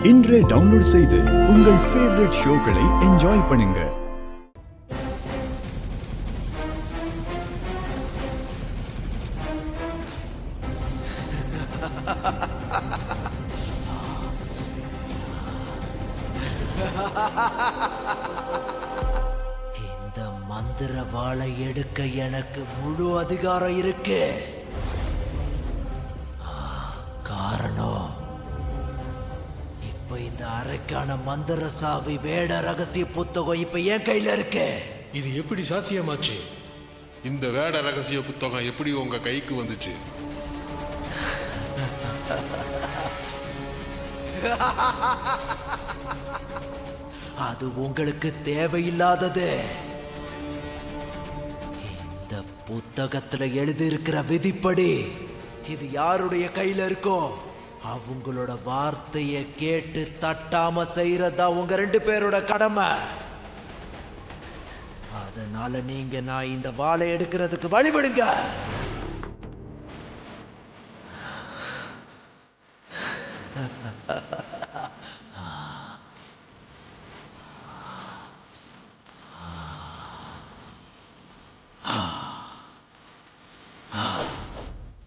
இன்றே டவுன்லோட் செய்து உங்கள் ஃபேவரட் ஷோக்களை என்ஜாய் பண்ணுங்க. இந்த மந்திர வாளை எடுக்க எனக்கு முழு அதிகாரம் இருக்கு. காரணம், இப்ப இந்த அறைக்கான மந்திர சாவி வேட ரகசிய புத்தகம் இப்ப என் கையில இருக்கு. இது எப்படி சாத்தியமாச்சு? இந்த வேட ரகசிய புத்தகம் எப்படி உங்க கைக்கு வந்துச்சு? அது உங்களுக்கு தேவையில்லாதது. இந்த புத்தகத்துல எழுதியிருக்கிற விதிப்படி இது யாருடைய கையில இருக்கோ அவங்களோட வார்த்தையை கேட்டு தட்டாம செய்யறதா உங்க 2 பேரோட கடமை. அதனால நீங்க நான் இந்த வாளை எடுக்கிறதுக்கு வழிபடுங்க.